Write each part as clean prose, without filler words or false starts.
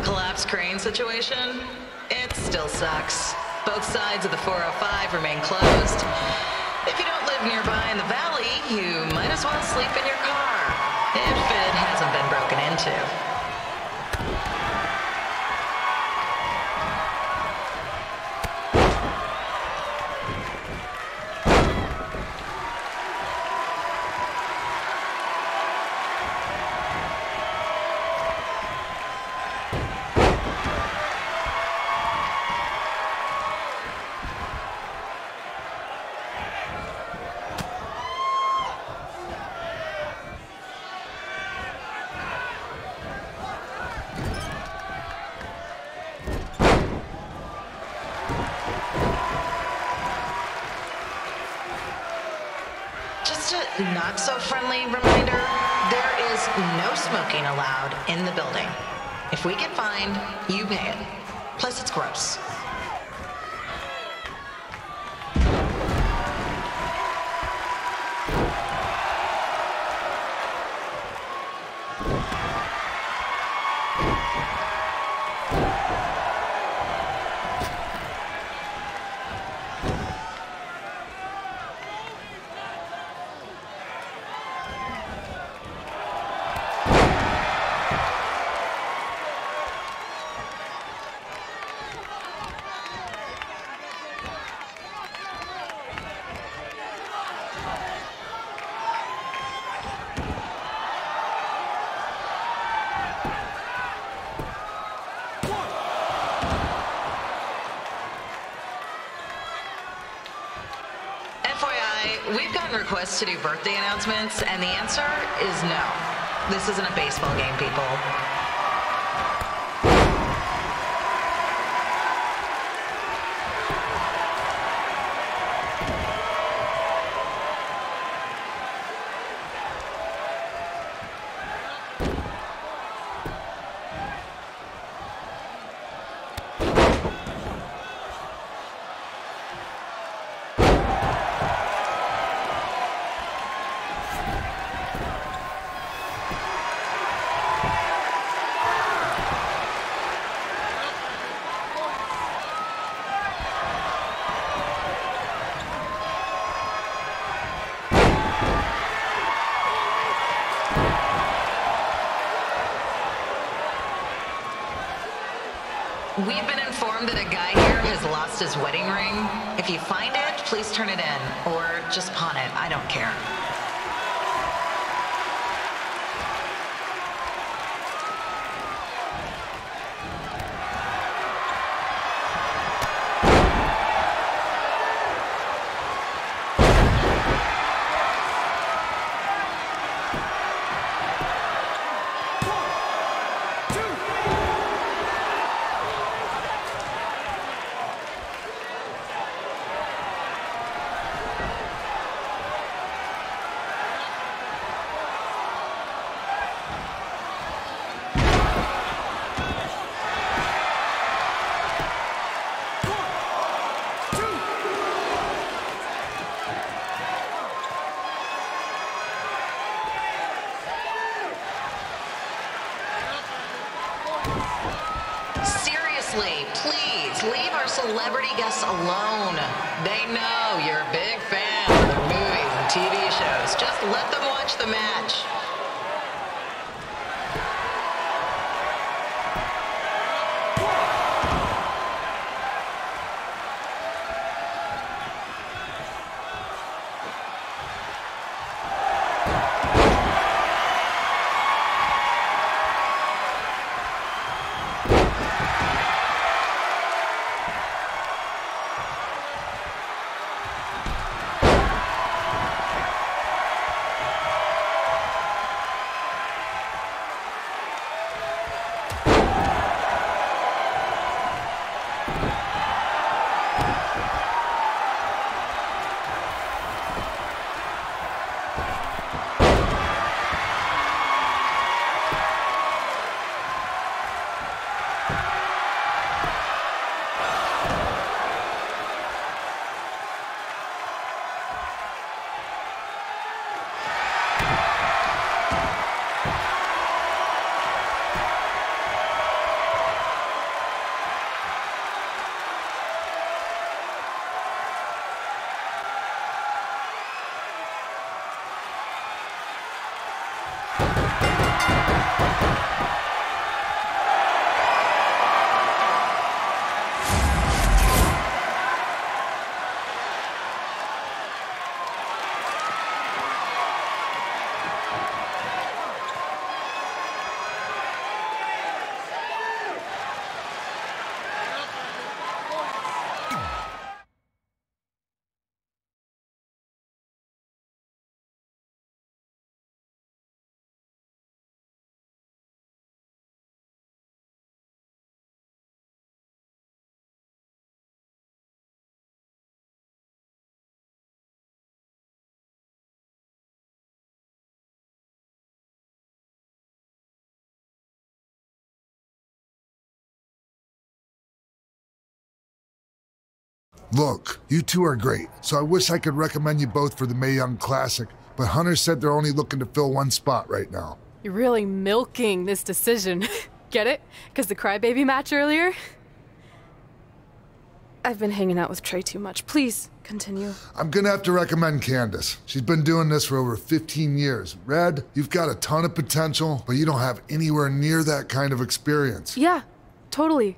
Collapse crane situation? It still sucks. Both sides of the 405 remain closed. If you don't live nearby in the valley, you might as well sleep in your car, if it hasn't been broken into. Not so friendly reminder, there is no smoking allowed in the building. If we get fined, you pay it. Plus it's gross. We've gotten requests to do birthday announcements, and the answer is no. This isn't a baseball game, people. We've been informed that a guy here has lost his wedding ring. If you find it, please turn it in, or just pawn it. I don't care. Seriously, please leave our celebrity guests alone. They know you're a big fan of their movies and TV shows. Just let them watch the match. Look, you two are great, so I wish I could recommend you both for the Mae Young Classic, but Hunter said they're only looking to fill one spot right now. You're really milking this decision. Get it? Because the crybaby match earlier? I've been hanging out with Trey too much. Please, continue. I'm gonna have to recommend Candace. She's been doing this for over 15 years. Red, you've got a ton of potential, but you don't have anywhere near that kind of experience. Yeah, totally.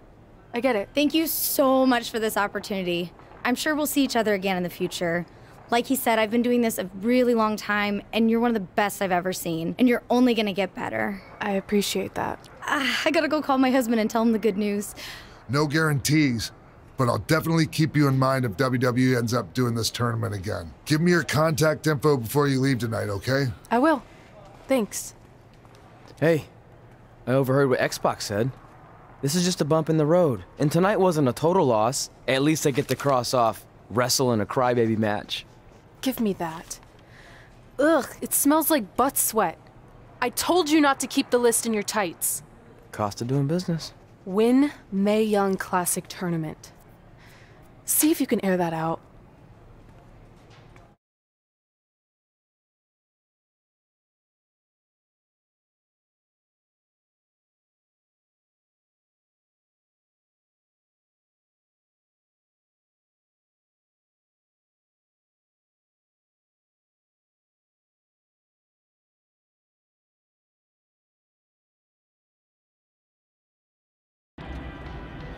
I get it. Thank you so much for this opportunity. I'm sure we'll see each other again in the future. Like he said, I've been doing this a really long time, and you're one of the best I've ever seen. And you're only gonna get better. I appreciate that. I gotta go call my husband and tell him the good news. No guarantees, but I'll definitely keep you in mind if WWE ends up doing this tournament again. Give me your contact info before you leave tonight, okay? I will. Thanks. Hey, I overheard what Xbox said. This is just a bump in the road, and tonight wasn't a total loss. At least I get to cross off wrestle in a crybaby match. Give me that. Ugh, it smells like butt sweat. I told you not to keep the list in your tights. Cost of doing business. Win Mae Young Classic Tournament. See if you can air that out.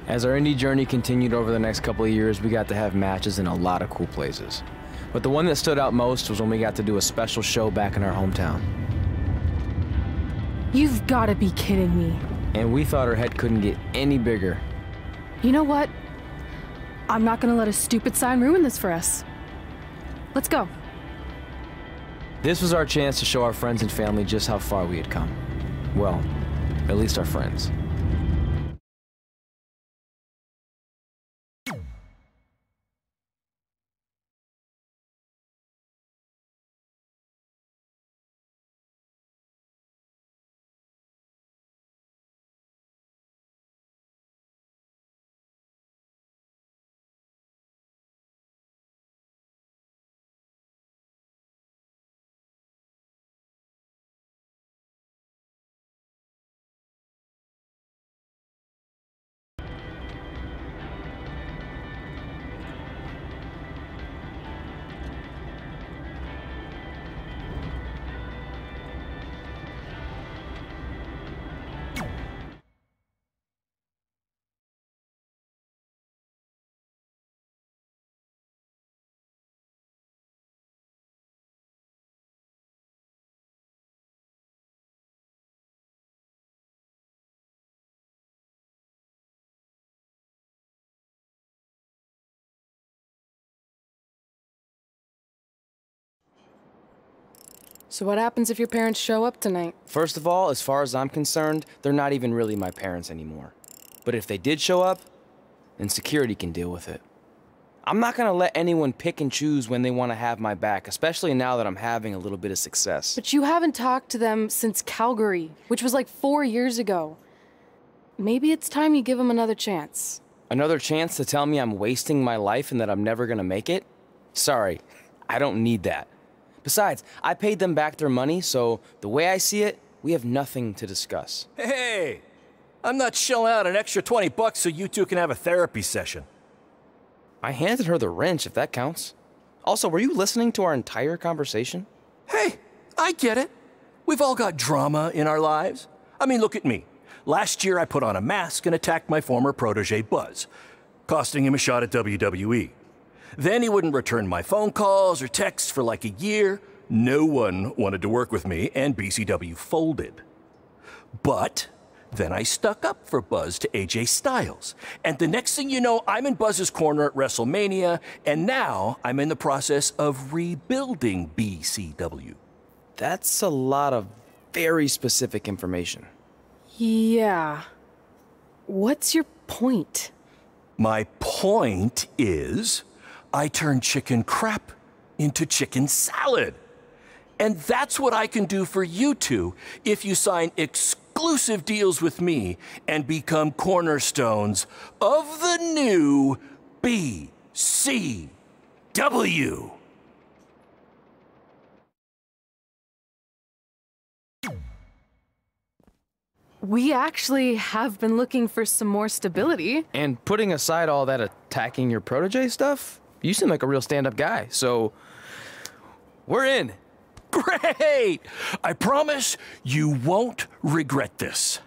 As our indie journey continued over the next couple of years, we got to have matches in a lot of cool places. But the one that stood out most was when we got to do a special show back in our hometown. You've got to be kidding me. And we thought our head couldn't get any bigger. You know what? I'm not going to let a stupid sign ruin this for us. Let's go. This was our chance to show our friends and family just how far we had come. Well, at least our friends. So what happens if your parents show up tonight? First of all, as far as I'm concerned, they're not even really my parents anymore. But if they did show up, then security can deal with it. I'm not gonna let anyone pick and choose when they want to have my back, especially now that I'm having a little bit of success. But you haven't talked to them since Calgary, which was like 4 years ago. Maybe it's time you give them another chance. Another chance to tell me I'm wasting my life and that I'm never gonna make it? Sorry, I don't need that. Besides, I paid them back their money, so the way I see it, we have nothing to discuss. Hey, I'm not shelling out an extra 20 bucks so you two can have a therapy session. I handed her the wrench, if that counts. Also, were you listening to our entire conversation? Hey, I get it. We've all got drama in our lives. I mean, look at me. Last year, I put on a mask and attacked my former protege, Buzz, costing him a shot at WWE. Then he wouldn't return my phone calls or texts for like a year. No one wanted to work with me, and BCW folded. But then I stuck up for Buzz to AJ Styles. And the next thing you know, I'm in Buzz's corner at WrestleMania, and now I'm in the process of rebuilding BCW. That's a lot of very specific information. Yeah. What's your point? My point is, I turned chicken crap into chicken salad. And that's what I can do for you two if you sign exclusive deals with me and become cornerstones of the new BCW. CW. We actually have been looking for some more stability. And putting aside all that attacking your protege stuff, you seem like a real stand-up guy, so we're in. Great! I promise you won't regret this.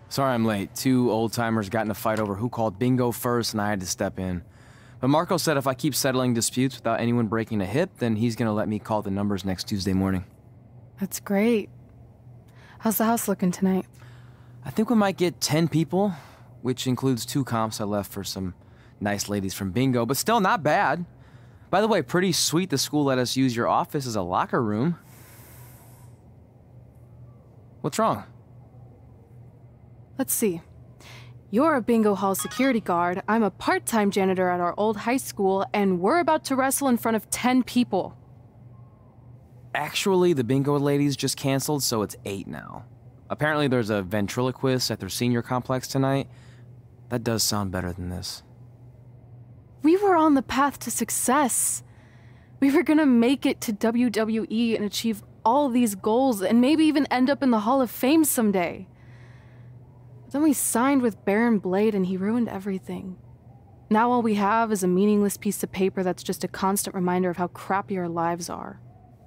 Sorry I'm late. Two old-timers got in a fight over who called bingo first, and I had to step in. But Marco said if I keep settling disputes without anyone breaking a hip, then he's gonna let me call the numbers next Tuesday morning. That's great. How's the house looking tonight? I think we might get 10 people, which includes 2 comps I left for some nice ladies from bingo, but still not bad. By the way, pretty sweet the school let us use your office as a locker room. What's wrong? Let's see. You're a bingo hall security guard, I'm a part-time janitor at our old high school, and we're about to wrestle in front of 10 people. Actually, the bingo ladies just canceled, so it's 8 now. Apparently there's a ventriloquist at their senior complex tonight. That does sound better than this. We were on the path to success. We were gonna make it to WWE and achieve all these goals and maybe even end up in the Hall of Fame someday. Then we signed with Baron Blade and he ruined everything. Now all we have is a meaningless piece of paper that's just a constant reminder of how crappy our lives are.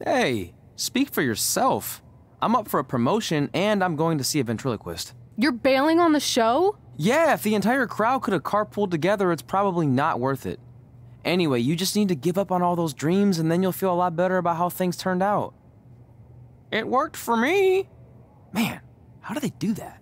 Hey, speak for yourself. I'm up for a promotion and I'm going to see a ventriloquist. You're bailing on the show? Yeah, if the entire crowd could have carpooled together, it's probably not worth it. Anyway, you just need to give up on all those dreams and then you'll feel a lot better about how things turned out. It worked for me. Man, how do they do that?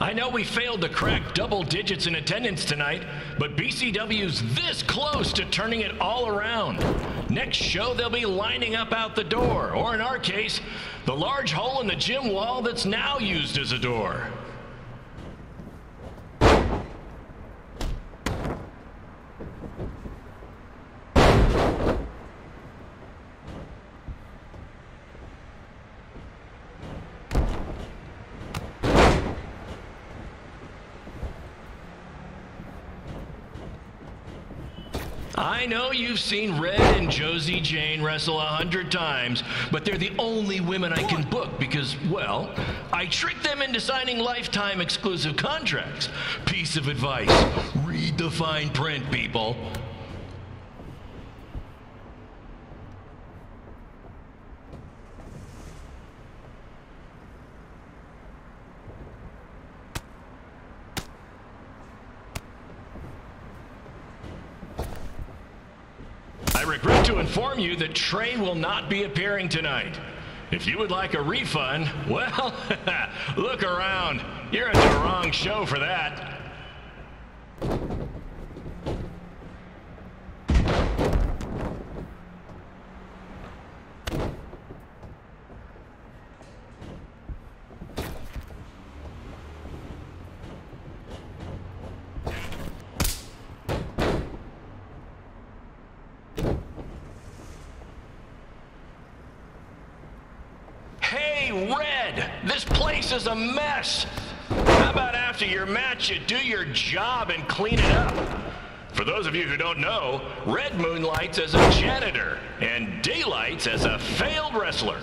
I know we failed to crack double digits in attendance tonight, but BCW's this close to turning it all around. Next show, they'll be lining up out the door, or in our case, the large hole in the gym wall that's now used as a door. I know you've seen Red and Josie Jane wrestle 100 times, but they're the only women I can book because, well, I tricked them into signing lifetime exclusive contracts. Piece of advice: read the fine print, people. I regret to inform you that Trey will not be appearing tonight. If you would like a refund, well, look around. You're at the wrong show for that. Red, this place is a mess. How about after your match you do your job and clean it up? For those of you who don't know, Red moonlights as a janitor and daylights as a failed wrestler.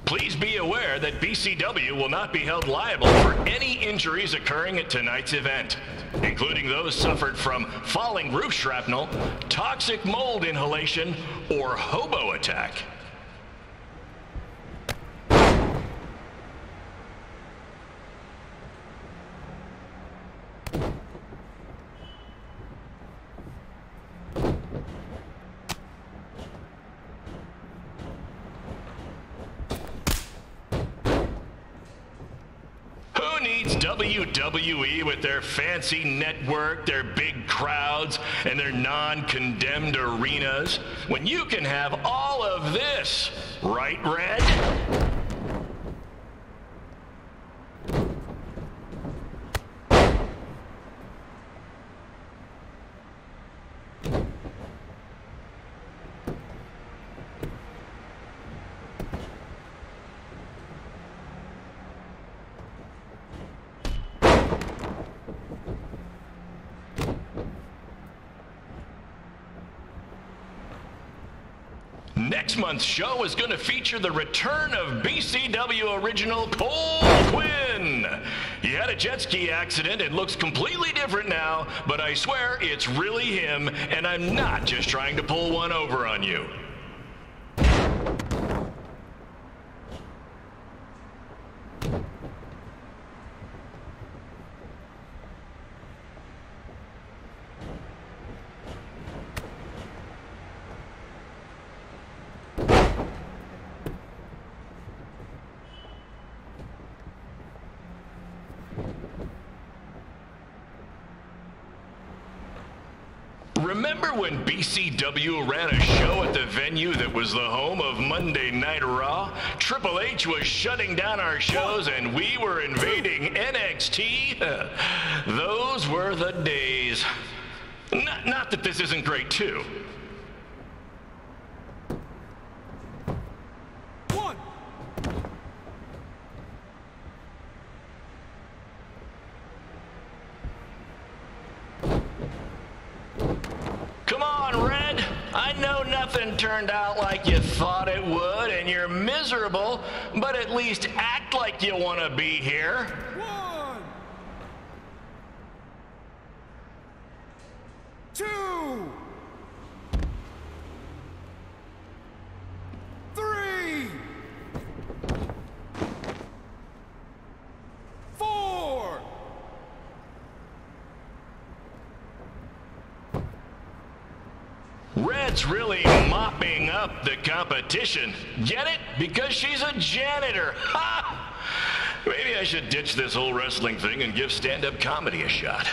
Please be aware that BCW will not be held liable for any injuries occurring at tonight's event, including those suffered from falling roof shrapnel, toxic mold inhalation, or hobo attack. WWE with their fancy network, their big crowds, and their non-condemned arenas, when you can have all of this, right, Red? Next month's show is going to feature the return of BCW original Cole Quinn. He had a jet ski accident and looks completely different now, but I swear it's really him, and I'm not just trying to pull one over on you. Remember when BCW ran a show at the venue that was the home of Monday Night Raw? Triple H was shutting down our shows and we were invading NXT? Those were the days. Not that this isn't great too. Nothing turned out like you thought it would, and you're miserable, but at least act like you want to be here. 1, 2, 3, 4. Red's really mopping up the competition. Get it? Because she's a janitor. Ha! Maybe I should ditch this whole wrestling thing and give stand-up comedy a shot.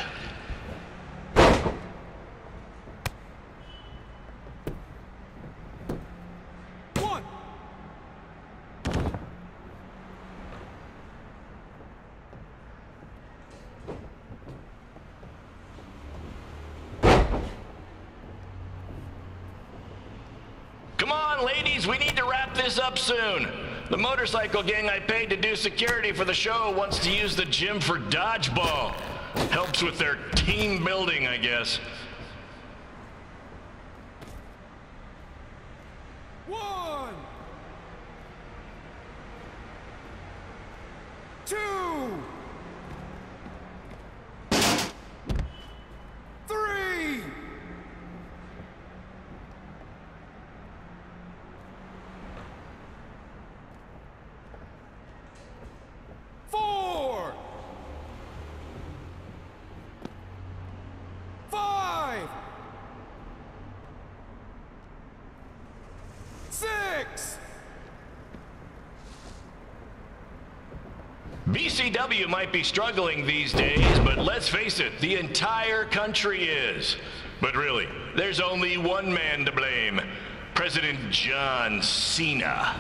Please, we need to wrap this up soon. The motorcycle gang I paid to do security for the show wants to use the gym for dodgeball. Helps with their team building, I guess. 1, 2, 3. 4, 5, 6. BCW might be struggling these days, but let's face it, the entire country is. But really, there's only one man to blame. President John Cena.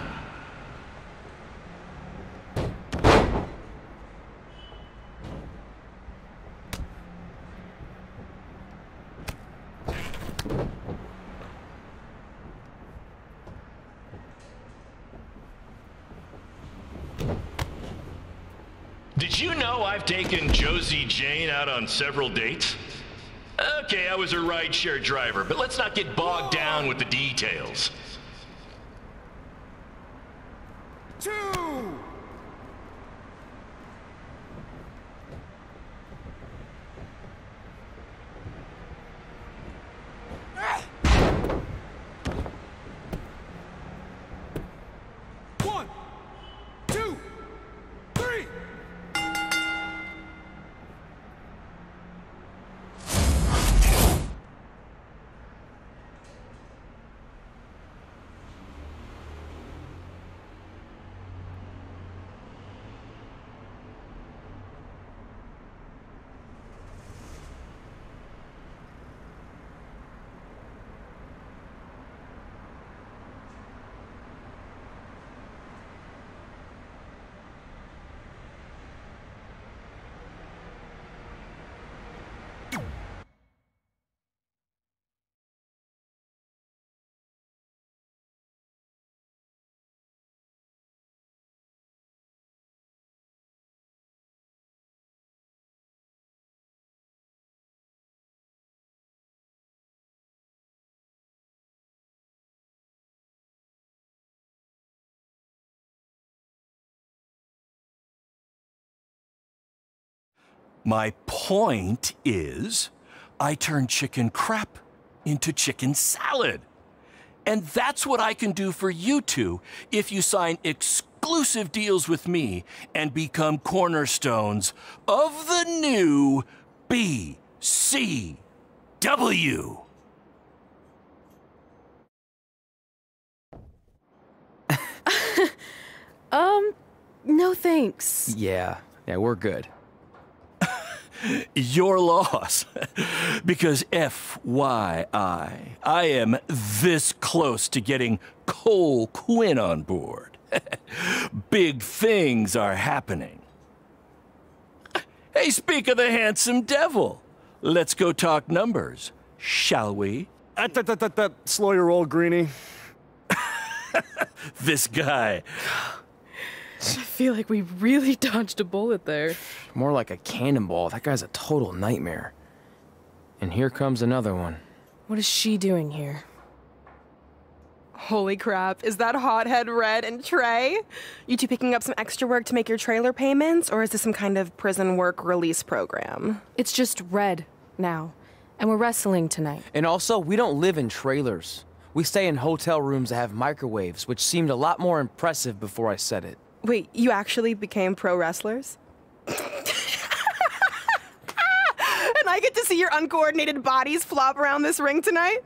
Did you know I've taken Josie Jane out on several dates? Okay, I was a rideshare driver, but let's not get bogged down with the details. 2. 1, 2, 3. My point is, I turn chicken crap into chicken salad. And that's what I can do for you two if you sign exclusive deals with me and become cornerstones of the new BCW. No thanks. Yeah, we're good. Your loss. Because FYI, I am this close to getting Cole Quinn on board. Big things are happening. Hey, speak of the handsome devil. Let's go talk numbers, shall we? Slow your roll, Greenie. This guy. I feel like we really dodged a bullet there. More like a cannonball. That guy's a total nightmare. And here comes another one. What is she doing here? Holy crap, is that hothead Red and Trey? You two picking up some extra work to make your trailer payments, or is this some kind of prison work release program? It's just Red now, and we're wrestling tonight. And also, we don't live in trailers. We stay in hotel rooms that have microwaves, which seemed a lot more impressive before I said it. Wait, you actually became pro wrestlers? And I get to see your uncoordinated bodies flop around this ring tonight?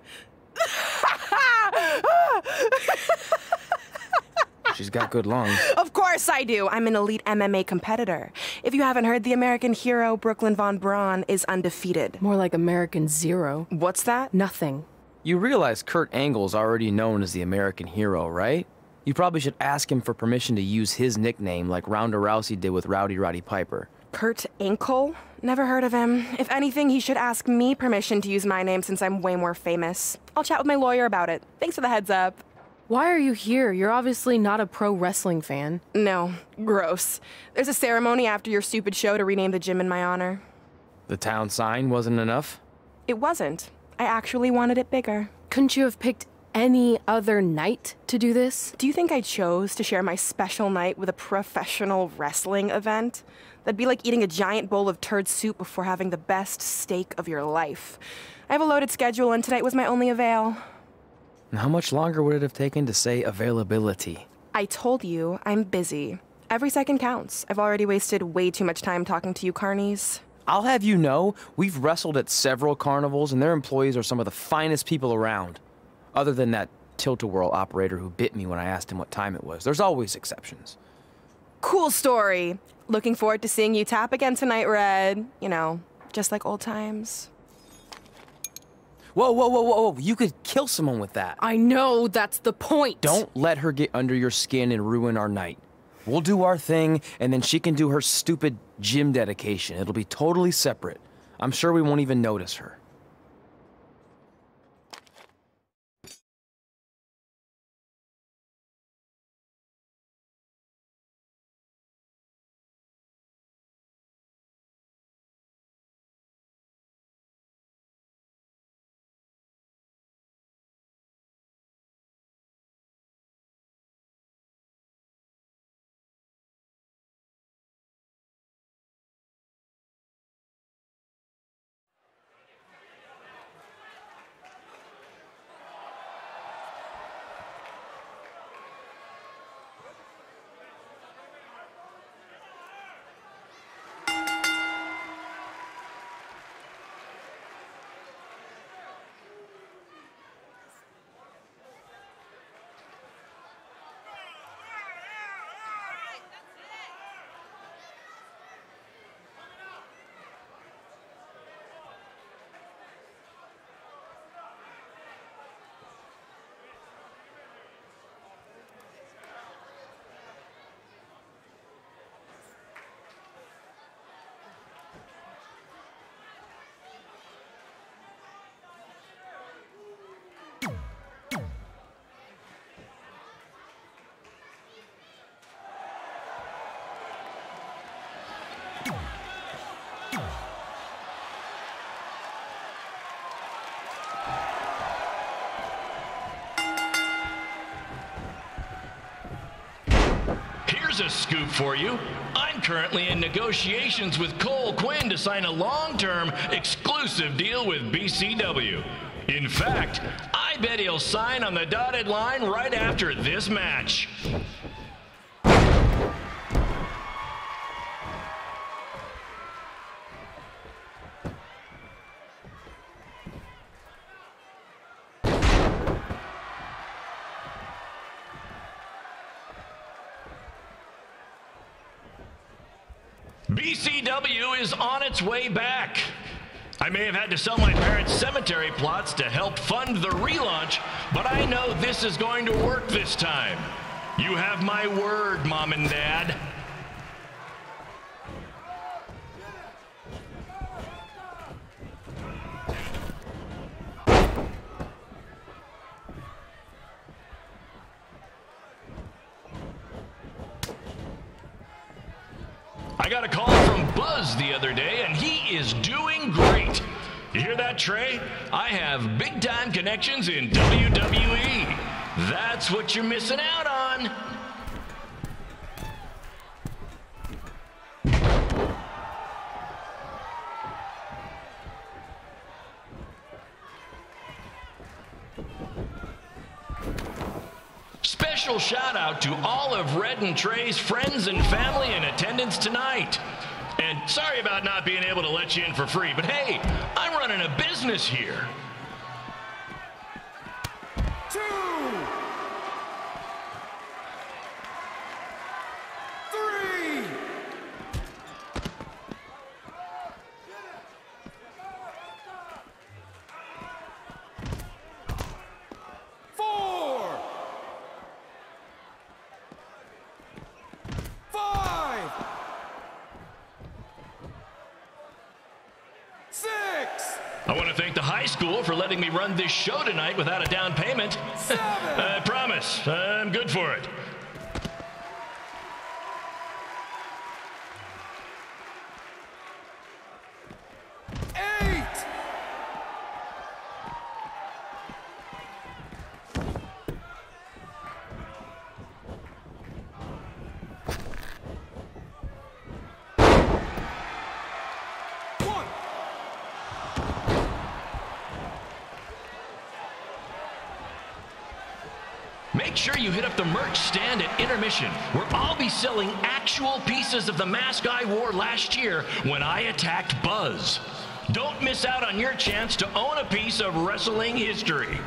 She's got good lungs. Of course I do. I'm an elite MMA competitor. If you haven't heard, the American hero, Brooklyn Von Braun, is undefeated. More like American Zero. What's that? Nothing. You realize Kurt Angle's already known as the American hero, right? You probably should ask him for permission to use his nickname like Ronda Rousey did with Rowdy Roddy Piper. Kurt Angle? Never heard of him. If anything, he should ask me permission to use my name since I'm way more famous. I'll chat with my lawyer about it. Thanks for the heads up. Why are you here? You're obviously not a pro wrestling fan. No, gross. There's a ceremony after your stupid show to rename the gym in my honor. The town sign wasn't enough? It wasn't. I actually wanted it bigger. Couldn't you have picked any other night to do this? Do you think I chose to share my special night with a professional wrestling event? That'd be like eating a giant bowl of turd soup before having the best steak of your life. I have a loaded schedule, and tonight was my only avail. How much longer would it have taken to say availability? I told you, I'm busy. Every second counts. I've already wasted way too much time talking to you carnies. I'll have you know, we've wrestled at several carnivals, and their employees are some of the finest people around. Other than that tilt-a-whirl operator who bit me when I asked him what time it was. There's always exceptions. Cool story. Looking forward to seeing you tap again tonight, Red. You know, just like old times. Whoa, whoa, whoa, whoa, whoa. You could kill someone with that. I know, that's the point. Don't let her get under your skin and ruin our night. We'll do our thing, and then she can do her stupid gym dedication. It'll be totally separate. I'm sure we won't even notice her. Here's a scoop for you. I'm currently in negotiations with Cole Quinn to sign a long-term, exclusive deal with BCW. In fact, I bet he'll sign on the dotted line right after this match. BCW is on its way back. I may have had to sell my parents' cemetery plots to help fund the relaunch, but I know this is going to work this time. You have my word, Mom and Dad. I got a call from Buzz the other day, and he is doing great. You hear that, Trey? I have big-time connections in WWE. That's what you're missing out on. Special shout out to all of Red and Trey's friends and family in attendance tonight. And sorry about not being able to let you in for free, but hey, I'm running a business here. 2, 3, 4, 5, 6. I want to thank the high school for letting me run this show tonight without a down payment. I promise, I'm good for it. Make sure you hit up the merch stand at intermission, where I'll be selling actual pieces of the mask I wore last year when I attacked Buzz. Don't miss out on your chance to own a piece of wrestling history.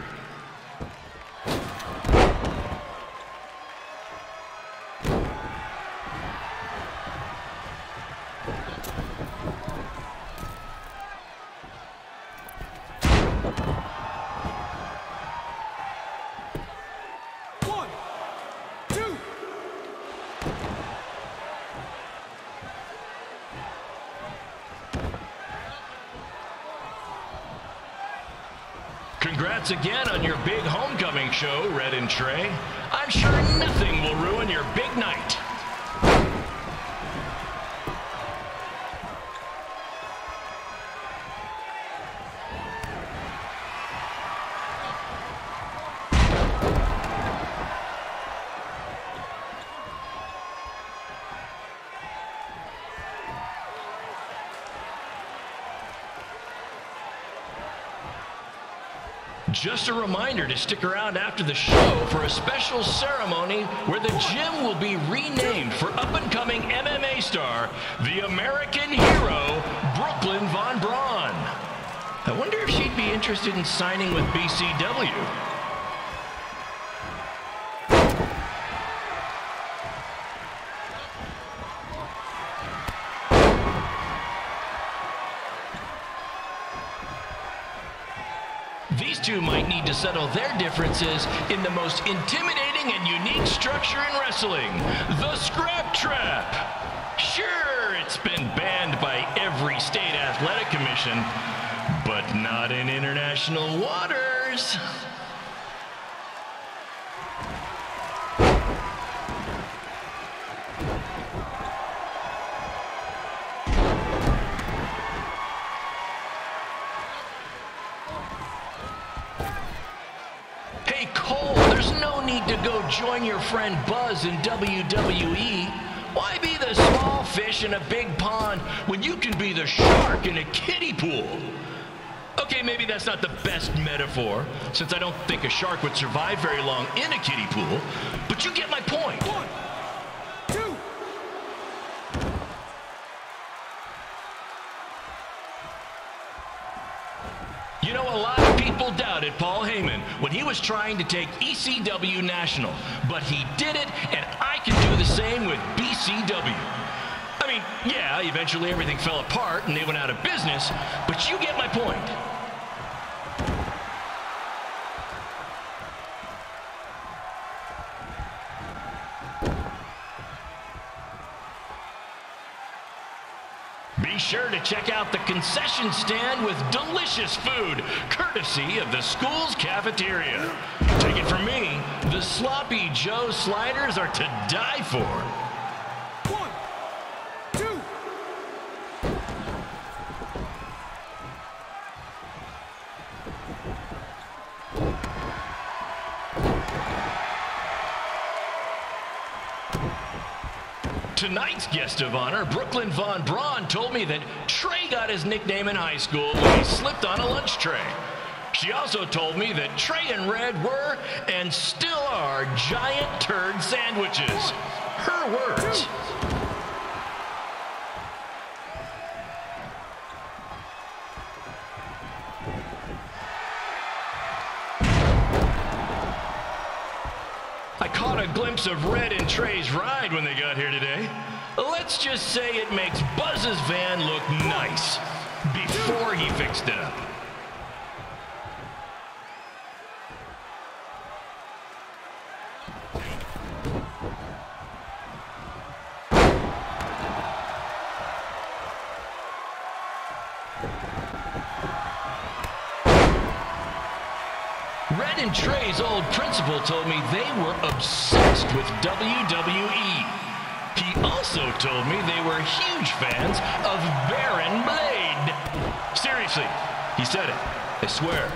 Congrats again on your big homecoming show, Red and Trey. I'm sure nothing will ruin your big night. Just a reminder to stick around after the show for a special ceremony where the gym will be renamed for up-and-coming MMA star, the American hero, Brooklyn Von Braun. I wonder if she'd be interested in signing with BCW. These two might need to settle their differences in the most intimidating and unique structure in wrestling, the Scrap Trap. Sure, it's been banned by every state athletic commission, but not in international waters. To go join your friend Buzz in WWE. Why be the small fish in a big pond when you can be the shark in a kiddie pool? Okay, maybe that's not the best metaphor, since I don't think a shark would survive very long in a kiddie pool, but you get my point. 1, 2. You know, a lot of people doubted Paul Heyman when he was trying to take ECW national, but he did it, and I can do the same with BCW. I mean, yeah, eventually everything fell apart and they went out of business, but you get my point. Be sure to check out the concession stand with delicious food, courtesy of the school's cafeteria. Take it from me, the Sloppy Joe sliders are to die for. 1, 2. Tonight's guest of honor, Brooklyn Von Braun, told me that Trey got his nickname in high school when he slipped on a lunch tray. She also told me that Trey and Red were, and still are, giant turd sandwiches. Her words. I caught a glimpse of Red and Trey's ride when they got here today. Let's just say it makes Buzz's van look nice before he fixed it up. Red and Trey's old principal told me they were obsessed with WWE. He also told me they were huge fans of Baron Blade. Seriously, he said it. I swear.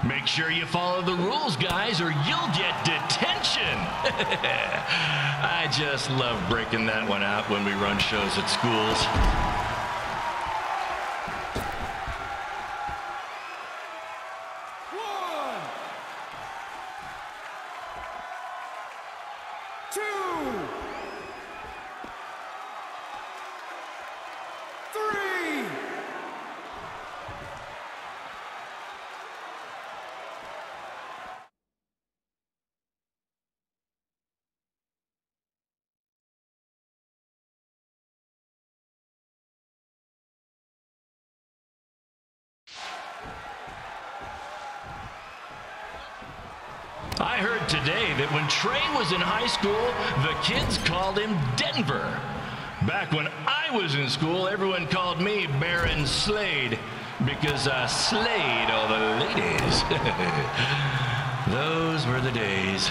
Make sure you follow the rules, guys, or you'll get detention. I just love breaking that one out when we run shows at schools. I heard today that when Trey was in high school, the kids called him Denver. Back when I was in school, everyone called me Baron Slade because I slayed all the ladies. Those were the days.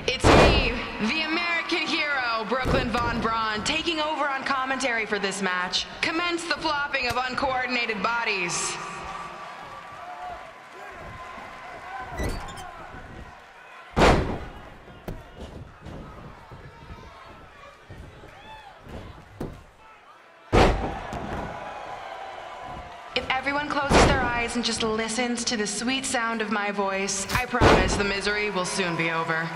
It's me, the American hero, Brooklyn Von Braun, taking over on commentary for this match. Commence the flopping of uncoordinated bodies. If everyone closes their eyes and just listens to the sweet sound of my voice, I promise the misery will soon be over.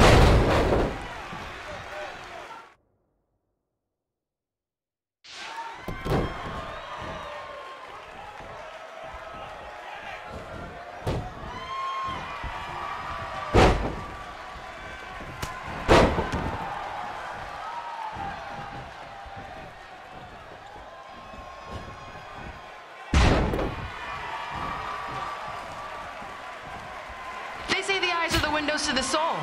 They say the eyes are the windows to the soul.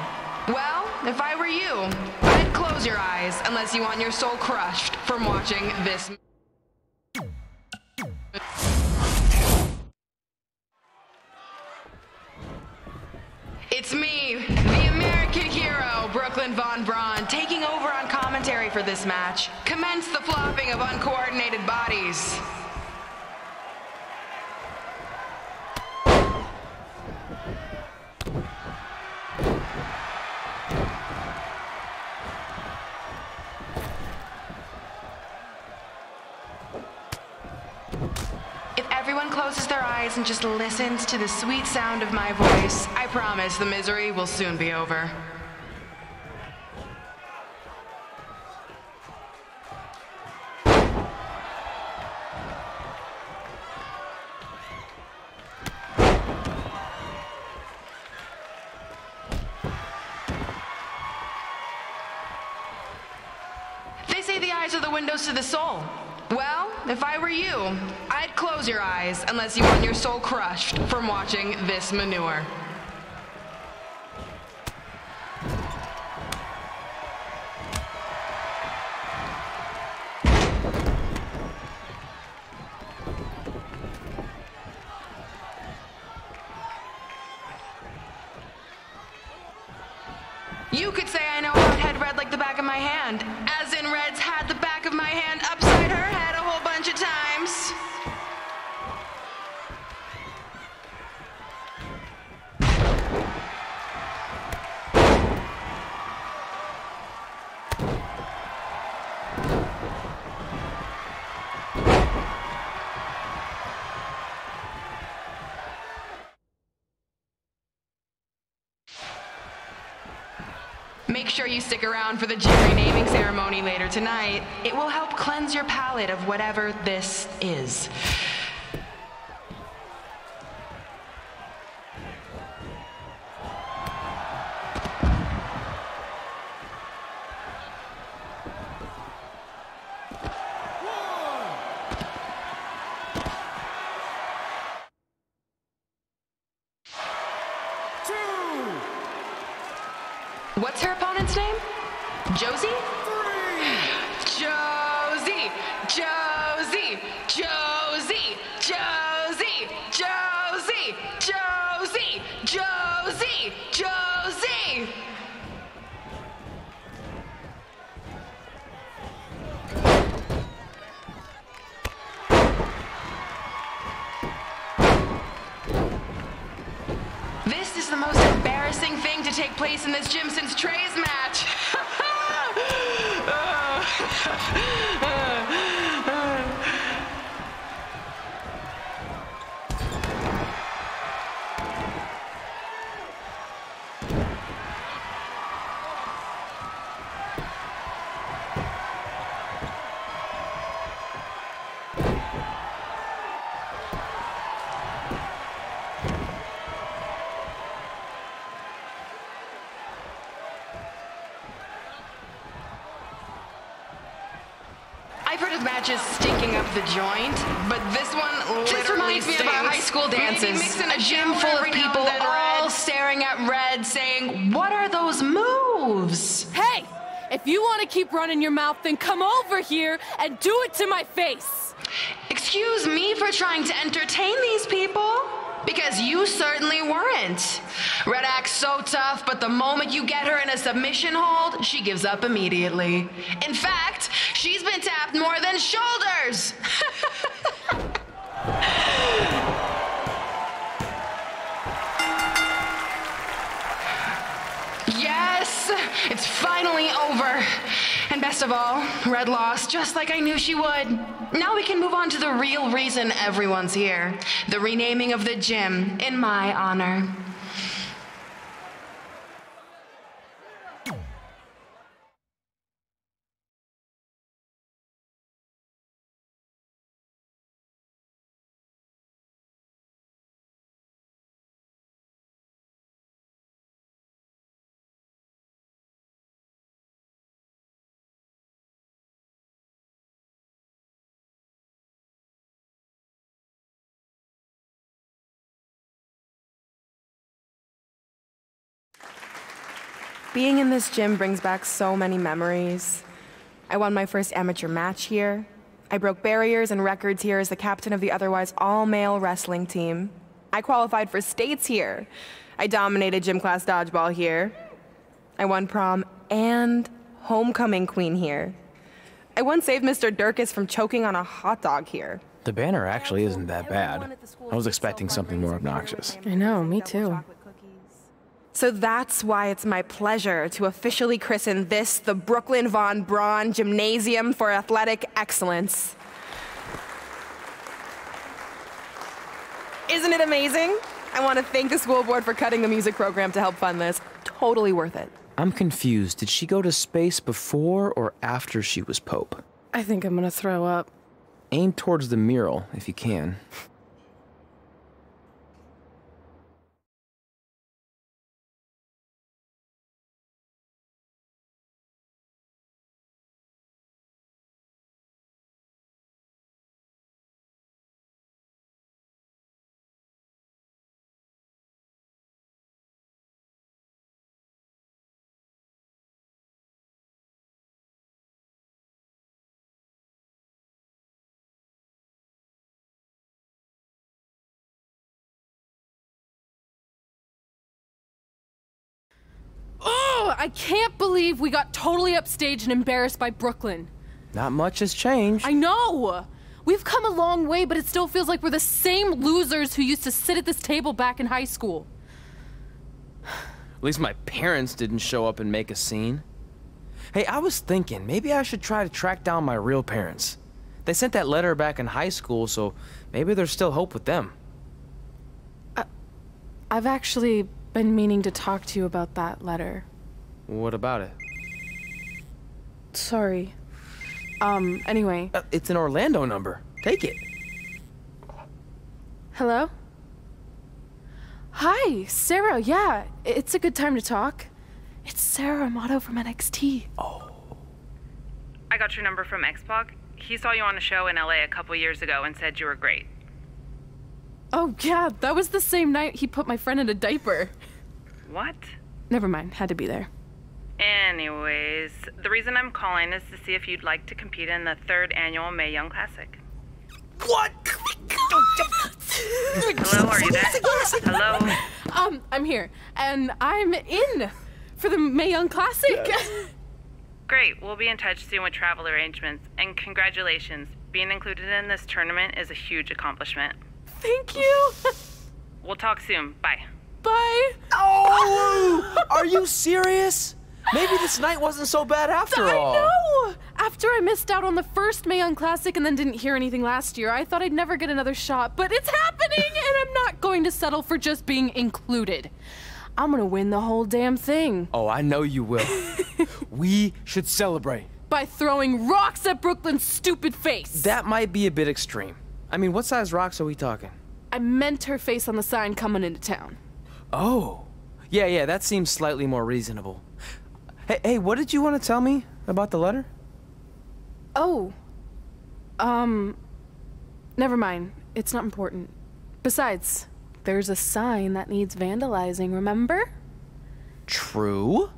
Well, if I were you, I'd close your eyes unless you want your soul crushed from watching this. It's me, the American hero, Brooklyn Von Braun, taking over on commentary for this match. Commence the flopping of uncoordinated bodies. If everyone closes their eyes and just listens to the sweet sound of my voice, I promise the misery will soon be over. They say the eyes are the windows to the soul. Well, if I were you, I'd close your eyes unless you want your soul crushed from watching this manure. You could say I know Hothead Red like the back of my hand, as in Red's had the back of my hand upside her head a whole bunch of times. Make sure you stick around for the gym renaming ceremony later tonight. It will help cleanse your palate of whatever this is. What's her opponent's name? Josie? Josie! Josie! Josie! Josie! Josie! Josie! Josie! Josie! This is the most embarrassing thing to take place in this gym since Trey's match. I've heard of matches stinking up the joint, but this one literally reminds me of our high school dances. A gym full of people all staring at Red saying, "What are those moves?" Hey! If you want to keep running your mouth, then come over here and do it to my face! Excuse me for trying to entertain these people? Because you certainly weren't. Red acts so tough, but the moment you get her in a submission hold, she gives up immediately. In fact, she's been tapped more than shoulders. Yes, it's finally over. And best of all, Red lost just like I knew she would. Now we can move on to the real reason everyone's here. The renaming of the gym in my honor. Being in this gym brings back so many memories. I won my first amateur match here. I broke barriers and records here as the captain of the otherwise all-male wrestling team. I qualified for states here. I dominated gym class dodgeball here. I won prom and homecoming queen here. I once saved Mr. Durkis from choking on a hot dog here. The banner actually isn't that bad. I was expecting something more obnoxious. I know, me too. So that's why it's my pleasure to officially christen this the Brooklyn Von Braun Gymnasium for Athletic Excellence. Isn't it amazing? I want to thank the school board for cutting the music program to help fund this. Totally worth it. I'm confused. Did she go to space before or after she was Pope? I think I'm gonna throw up. Aim towards the mural, if you can. Oh, I can't believe we got totally upstaged and embarrassed by Brooklyn. Not much has changed. I know! We've come a long way, but it still feels like we're the same losers who used to sit at this table back in high school. At least my parents didn't show up and make a scene. Hey, I was thinking, maybe I should try to track down my real parents. They sent that letter back in high school, so maybe there's still hope with them. I've actually been meaning to talk to you about that letter. What about it? Sorry. Anyway. It's an Orlando number. Take it. Hello? Hi, Sarah, yeah. It's a good time to talk. It's Sarah Amato from NXT. Oh. I got your number from Xpog. He saw you on a show in LA a couple years ago and said you were great. Oh, yeah, that was the same night he put my friend in a diaper. What? Never mind, had to be there. Anyways, the reason I'm calling is to see if you'd like to compete in the 3rd annual Mae Young Classic. What? Hello, are you there? Hello? I'm here, and I'm in for the Mae Young Classic. Great, we'll be in touch soon with travel arrangements, and congratulations. Being included in this tournament is a huge accomplishment. Thank you. We'll talk soon. Bye. Bye. Oh! Are you serious? Maybe this night wasn't so bad after all. I know! After I missed out on the first Mae Young Classic and then didn't hear anything last year, I thought I'd never get another shot, but it's happening, and I'm not going to settle for just being included. I'm gonna win the whole damn thing. Oh, I know you will. We should celebrate. By throwing rocks at Brooklyn's stupid face. That might be a bit extreme. I mean, what size rocks are we talking? I meant her face on the sign coming into town. Oh. Yeah, that seems slightly more reasonable. Hey, what did you want to tell me about the letter? Oh. Never mind. It's not important. Besides, there's a sign that needs vandalizing, remember? True.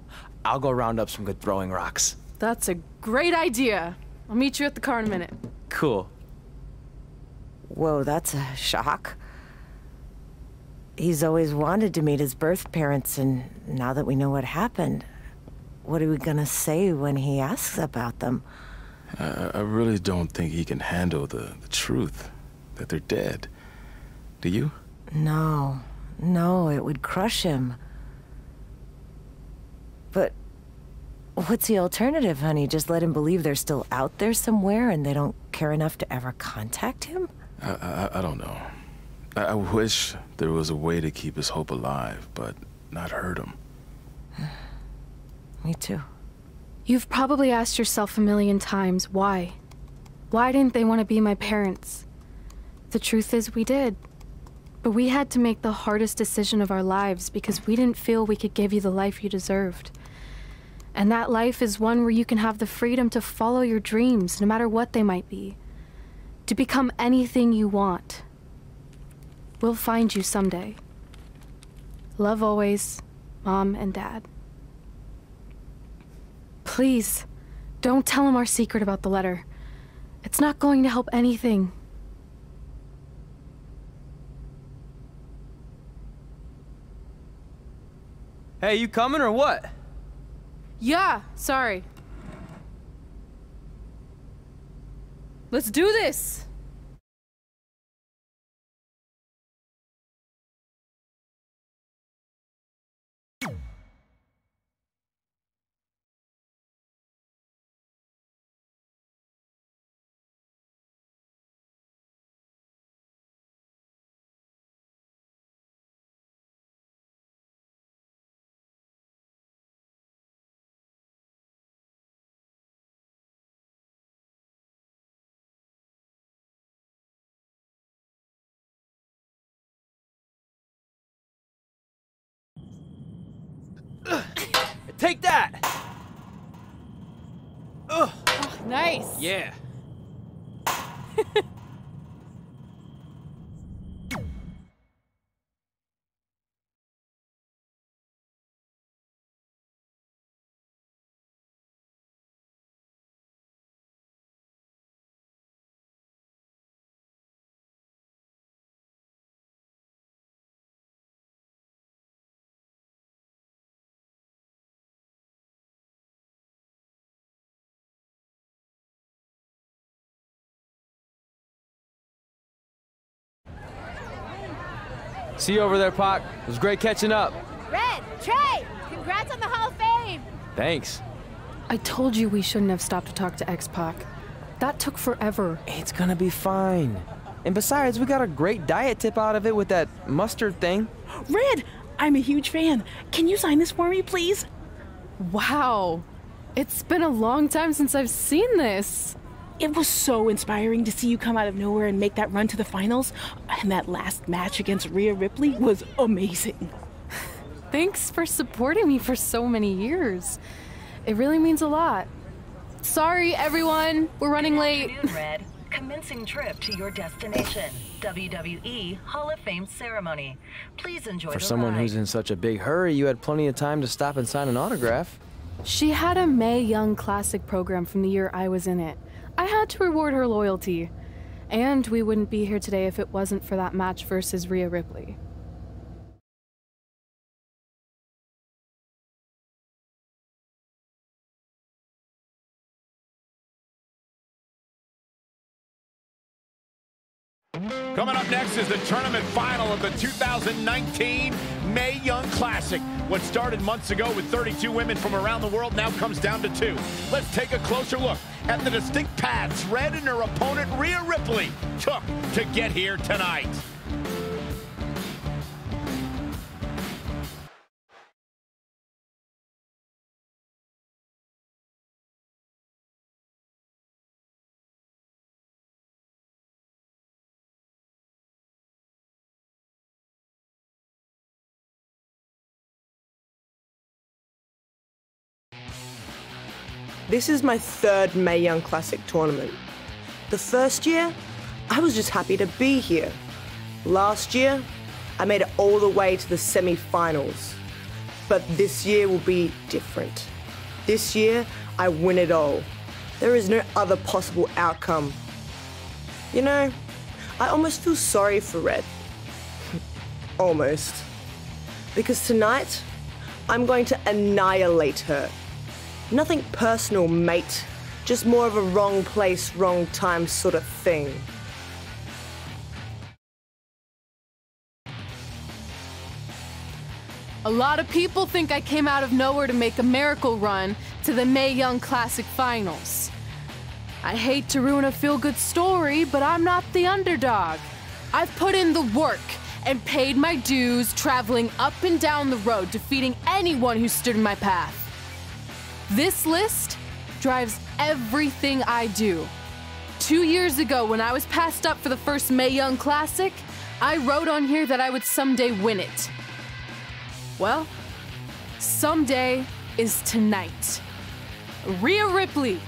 I'll go round up some good throwing rocks. That's a great idea. I'll meet you at the car in a minute. Cool. Whoa, that's a shock. He's always wanted to meet his birth parents, and now that we know what happened, what are we gonna say when he asks about them? I really don't think he can handle the truth, that they're dead. Do you? No, it would crush him. But what's the alternative, honey? Just let him believe they're still out there somewhere and they don't care enough to ever contact him? I don't know. I wish there was a way to keep his hope alive, but not hurt him. Me too. You've probably asked yourself a million times, why? Why didn't they want to be my parents? The truth is, we did. But we had to make the hardest decision of our lives because we didn't feel we could give you the life you deserved. And that life is one where you can have the freedom to follow your dreams, no matter what they might be. To become anything you want. We'll find you someday. Love always, Mom and Dad. Please, don't tell him our secret about the letter. It's not going to help anything. Hey, you coming or what? Yeah, sorry. Let's do this! Take that! Ugh. Oh, nice! Yeah. See you over there, Pac. It was great catching up. Red, Trey, congrats on the Hall of Fame. Thanks. I told you we shouldn't have stopped to talk to X-Pac. That took forever. It's gonna be fine. And besides, we got a great diet tip out of it with that mustard thing. Red, I'm a huge fan. Can you sign this for me, please? Wow. It's been a long time since I've seen this. It was so inspiring to see you come out of nowhere and make that run to the finals. And that last match against Rhea Ripley was amazing. Thanks for supporting me for so many years. It really means a lot. Sorry, everyone. We're running late. Good afternoon, Red. Commencing trip to your destination. WWE Hall of Fame ceremony. Please enjoy For the someone ride. who's in such a big hurry, you had plenty of time to stop and sign an autograph. She had a Mae Young Classic program from the year I was in it. I had to reward her loyalty. And we wouldn't be here today if it wasn't for that match versus Rhea Ripley. Coming up next is the tournament final of the 2019 Mae Young Classic. What started months ago with 32 women from around the world now comes down to 2. Let's take a closer look at the distinct paths Red and her opponent Rhea Ripley took to get here tonight. This is my third Mae Young Classic tournament. The first year, I was just happy to be here. Last year, I made it all the way to the semi-finals. But this year will be different. This year, I win it all. There is no other possible outcome. You know, I almost feel sorry for Red. Almost. Because tonight, I'm going to annihilate her. Nothing personal, mate. Just more of a wrong place, wrong time sort of thing. A lot of people think I came out of nowhere to make a miracle run to the Mae Young Classic Finals. I hate to ruin a feel-good story, but I'm not the underdog. I've put in the work and paid my dues traveling up and down the road, defeating anyone who stood in my path. This list drives everything I do. 2 years ago, when I was passed up for the first Mae Young Classic, I wrote on here that I would someday win it. Well, someday is tonight. Rhea Ripley,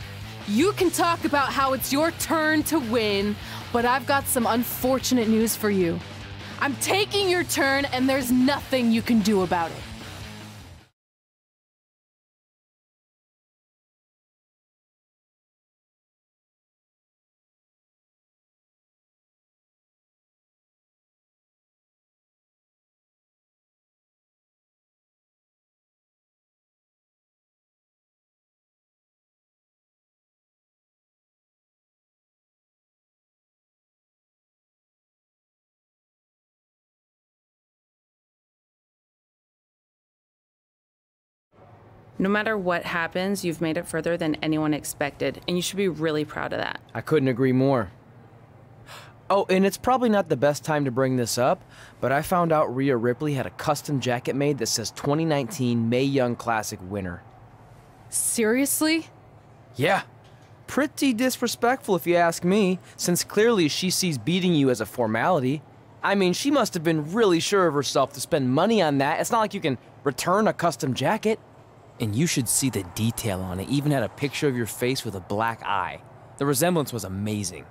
you can talk about how it's your turn to win, but I've got some unfortunate news for you. I'm taking your turn, and there's nothing you can do about it. No matter what happens, you've made it further than anyone expected, and you should be really proud of that. I couldn't agree more. Oh, and it's probably not the best time to bring this up, but I found out Rhea Ripley had a custom jacket made that says 2019 Mae Young Classic winner. Seriously? Yeah. Pretty disrespectful if you ask me, since clearly she sees beating you as a formality. I mean, she must have been really sure of herself to spend money on that. It's not like you can return a custom jacket. And you should see the detail on it. Even had a picture of your face with a black eye. The resemblance was amazing.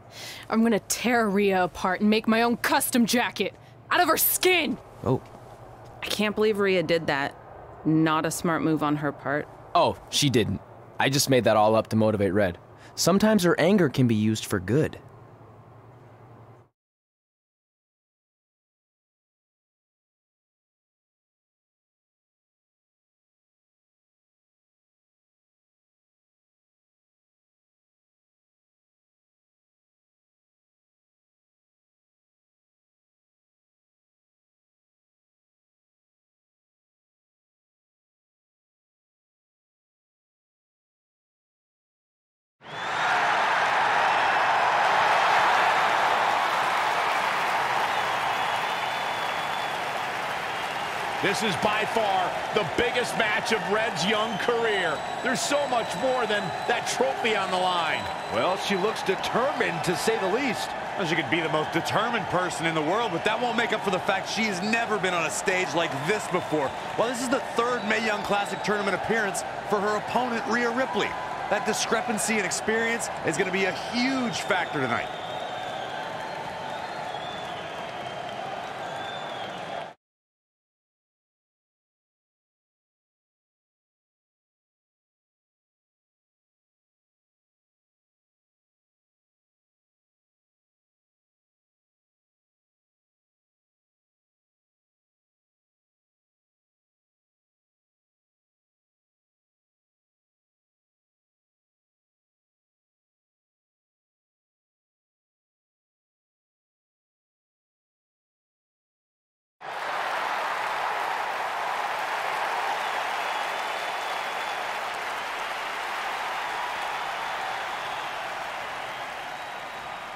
I'm gonna tear Rhea apart and make my own custom jacket out of her skin! Oh. I can't believe Rhea did that. Not a smart move on her part. Oh, she didn't. I just made that all up to motivate Red. Sometimes her anger can be used for good. This is by far the biggest match of Red's young career. There's so much more than that trophy on the line. Well, she looks determined, to say the least. Well, she could be the most determined person in the world, but that won't make up for the fact she has never been on a stage like this before. Well, this is the third Mae Young Classic tournament appearance for her opponent, Rhea Ripley. That discrepancy in experience is going to be a huge factor tonight.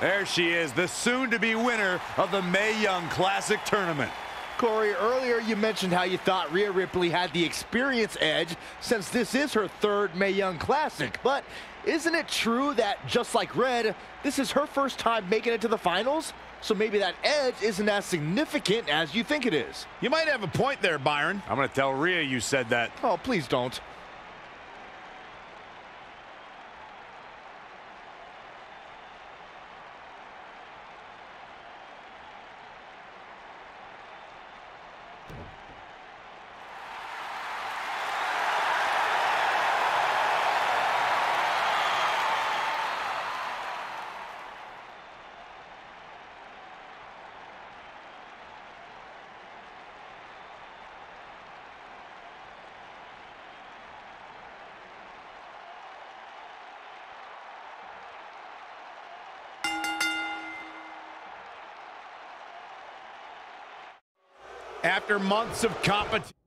There she is, the soon-to-be winner of the Mae Young Classic Tournament. Corey, earlier you mentioned how you thought Rhea Ripley had the experience edge since this is her third Mae Young Classic. But isn't it true that, just like Red, this is her first time making it to the finals? So maybe that edge isn't as significant as you think it is. You might have a point there, Byron. I'm going to tell Rhea you said that. Oh, please don't. After months of competition.